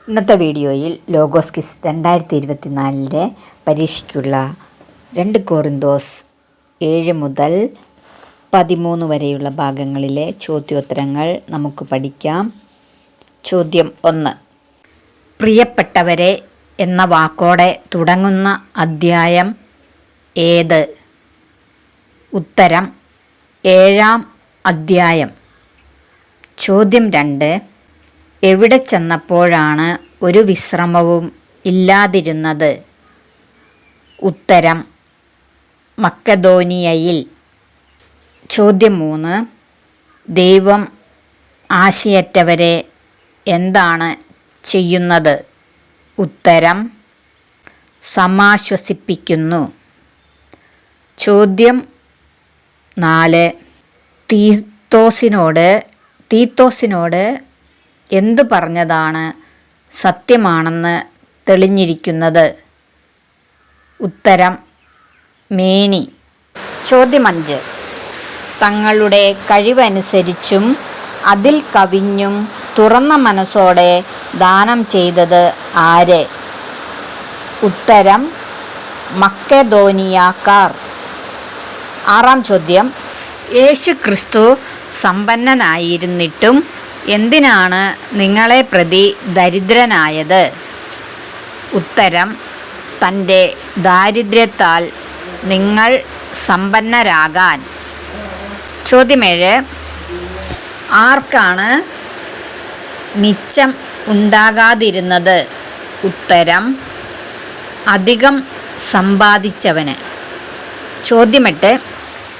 ഇന്നത്തെ വീഡിയോയിൽ logos quiz 2024 പരീക്ഷയ്ക്കുള്ള 2 കൊറിന്തോസ് 7 മുതൽ 13 വരെയുള്ള ഭാഗങ്ങളിലെ ചോദ്യോത്തരങ്ങൾ നമുക്ക് പഠിക്കാം. ചോദ്യം 1. പ്രിയപ്പെട്ടവരെ എന്ന വാക്കോടെ തുടങ്ങുന്ന അദ്ധ്യായം ഏത്? ഉത്തരം 7-ാം അദ്ധ്യായം. ചോദ്യം 2. എവിടെ ചെന്നപ്പോഴാണ് ഒരു വിശ്രമവും ഇല്ലാതിരുന്നത്? ഉത്തരം മക്കെദോനിയയിൽ. ചോദ്യം 3. ദൈവം ആശയറ്റവരെ എന്താണ് ചെയ്യുന്നത്? ഉത്തരം സമാശ്വസിപ്പിക്കുന്നു. ചോദ്യം 4. തീത്തോസിനോട് എന്തു പറഞ്ഞതാണ് സത്യമാണെന്ന് തെളിഞ്ഞിരിക്കുന്നത്? ഉത്തരം മേനി. ചോദ്യം 5. തങ്ങളുടെ കഴിവനുസരിച്ചും അതിൽ കവിഞ്ഞും തുറന്ന മനസ്സോടെ ദാനം ചെയ്തത് ആര്? ഉത്തരം മക്കെദോനിയക്കാർ. 6-ാം ചോദ്യം. യേശു ക്രിസ്തു സമ്പന്നനായിരുന്നിട്ടും എന്തിനാണ് നിങ്ങളെ പ്രതി ദരിദ്രനായത്? ഉത്തരം തൻ്റെ ദാരിദ്ര്യത്താൽ നിങ്ങൾ സമ്പന്നരാകാൻ. ചോദ്യം 7. ആർക്കാണ് മിച്ചം ഉണ്ടാകാതിരുന്നത്? ഉത്തരം അധികം സമ്പാദിച്ചവന്. ചോദ്യം 8.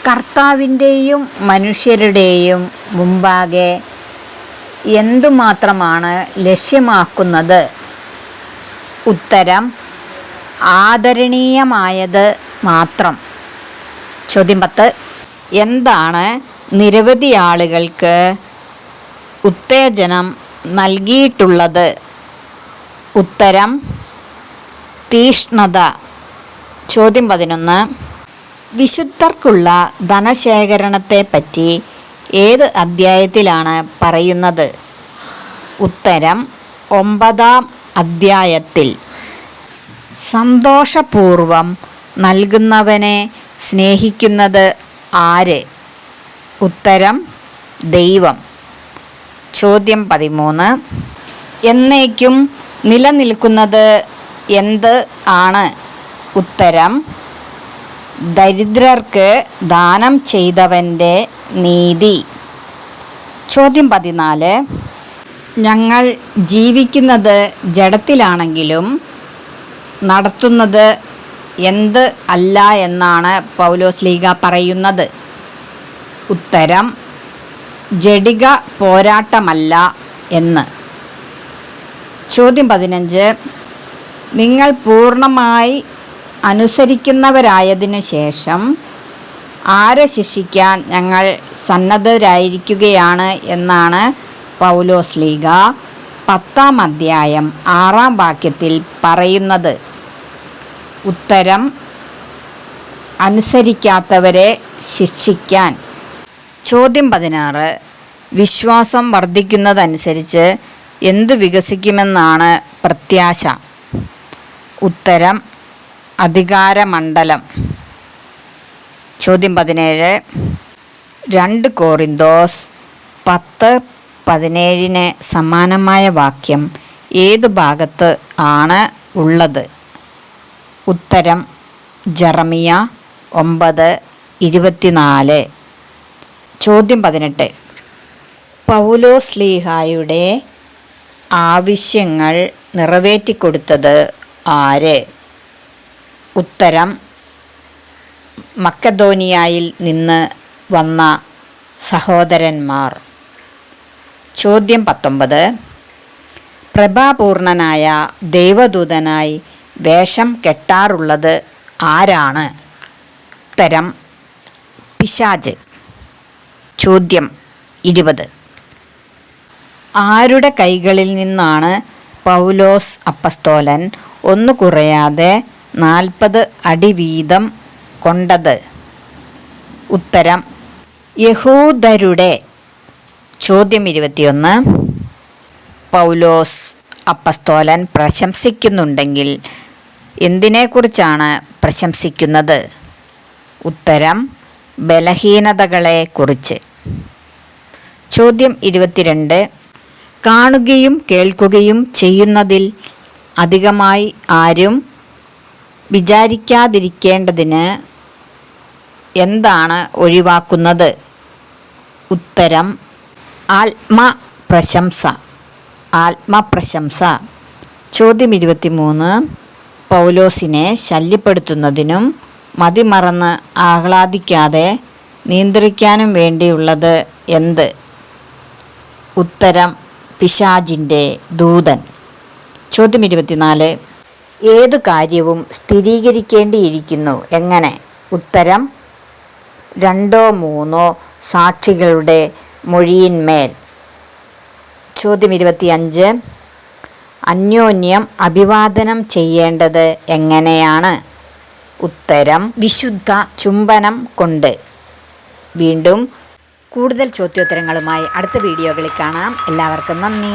കർത്താവിൻ്റെയും മനുഷ്യരുടെയും മുമ്പാകെ എന്തുമാത്രമാണ് ലക്ഷ്യമാക്കുന്നത്? ഉത്തരം ആദരണീയമായത് മാത്രം. ചോദ്യം 10. എന്താണ് നിരവധി ആളുകൾക്ക് ഉത്തേജനം നൽകിയിട്ടുള്ളത്? ഉത്തരം തീഷ്ണത. ചോദ്യം 11. വിശുദ്ധർക്കുള്ള ധനശേഖരണത്തെപ്പറ്റി ഏത് അദ്ധ്യായത്തിലാണ് പറയുന്നത്? ഉത്തരം 9-ാം അദ്ധ്യായത്തിൽ. സന്തോഷപൂർവം നൽകുന്നവനെ സ്നേഹിക്കുന്നത് ആര്? ഉത്തരം ദൈവം. ചോദ്യം 13. എന്നേക്കും നിലനിൽക്കുന്നത് എന്ത് ആണ്? ഉത്തരം ദരിദ്രർക്ക് ദാനം ചെയ്തവൻ്റെ നീതി. ചോദ്യം 14. ഞങ്ങൾ ജീവിക്കുന്നത് ജഡത്തിലാണെങ്കിലും നടത്തുന്നത് എന്ത് അല്ല എന്നാണ് പൗലോസ്ലീഹ പറയുന്നത്? ഉത്തരം ജഡിക പോരാട്ടമല്ല എന്ന്. ചോദ്യം 15. നിങ്ങൾ പൂർണ്ണമായി അനുസരിക്കുന്നവരായതിനു ശേഷം ആരെ ശിക്ഷിക്കാൻ ഞങ്ങൾ സന്നദ്ധരായിരിക്കുകയാണ് എന്നാണ് പൗലോസ്ലീഹ 10-ാം അദ്ധ്യായം 6-ാം വാക്യത്തിൽ പറയുന്നത്? ഉത്തരം അനുസരിക്കാത്തവരെ ശിക്ഷിക്കാൻ. ചോദ്യം 16. വിശ്വാസം വർദ്ധിക്കുന്നതനുസരിച്ച് എന്തു വികസിക്കുമെന്നാണ് പ്രത്യാശ? ഉത്തരം അധികാരമണ്ഡലം. ചോദ്യം 17. 2 കൊറിന്തോസ് 10:17 സമാനമായ വാക്യം ഏതു ഭാഗത്ത് ആണ് ഉള്ളത്? ഉത്തരം ജെറമിയ 9:24. ചോദ്യം 18. പൗലോസ്ലീഹായുടെ ആവശ്യങ്ങൾ നിറവേറ്റിക്കൊടുത്തത് ആര്? ഉത്തരം മക്കെദോനിയയിൽ നിന്ന് വന്ന സഹോദരന്മാർ. ചോദ്യം 19. പ്രഭാപൂർണനായ ദൈവദൂതനായി വേഷം കെട്ടാറുള്ളത് ആരാണ്? ഉത്തരം പിശാച്. ചോദ്യം 20. ആരുടെ കൈകളിൽ നിന്നാണ് പൗലോസ് അപ്പസ്തോലൻ ഒന്നു കുറയാതെ 40 അടി വീതം കൊണ്ടത്? ഉത്തരം യഹൂദരുടെ. ചോദ്യം 21. പൗലോസ് അപ്പസ്തോലൻ പ്രശംസിക്കുന്നുണ്ടെങ്കിൽ എന്തിനെക്കുറിച്ചാണ് പ്രശംസിക്കുന്നത്? ഉത്തരം ബലഹീനതകളെക്കുറിച്ച്. ചോദ്യം 22. കാണുകയും കേൾക്കുകയും ചെയ്യുന്നതിൽ അധികമായി ആരും വിചാരിക്കാതിരിക്കേണ്ടതിന് എന്താണ് ഒഴിവാക്കുന്നത്? ഉത്തരം ആത്മപ്രശംസ. ചോദ്യം 23. പൗലോസിനെ ശല്യപ്പെടുത്തുന്നതിനും മതിമറന്ന് ആഹ്ലാദിക്കാതെ നിയന്ത്രിക്കാനും വേണ്ടിയുള്ളത് എന്ത്? ഉത്തരം പിശാചിൻ്റെ ദൂതൻ. ചോദ്യം 24. ഏതു കാര്യവും സ്ഥിരീകരിക്കേണ്ടിയിരിക്കുന്നു എങ്ങനെ? ഉത്തരം 2-3 സാക്ഷികളുടെ മൊഴിയിന്മേൽ. ചോദ്യം 25. അന്യോന്യം അഭിവാദനം ചെയ്യേണ്ടത് എങ്ങനെയാണ്? ഉത്തരം വിശുദ്ധ ചുംബനം കൊണ്ട്. വീണ്ടും കൂടുതൽ ചോദ്യോത്തരങ്ങളുമായി അടുത്ത വീഡിയോകളിൽ കാണാം. എല്ലാവർക്കും നന്ദി.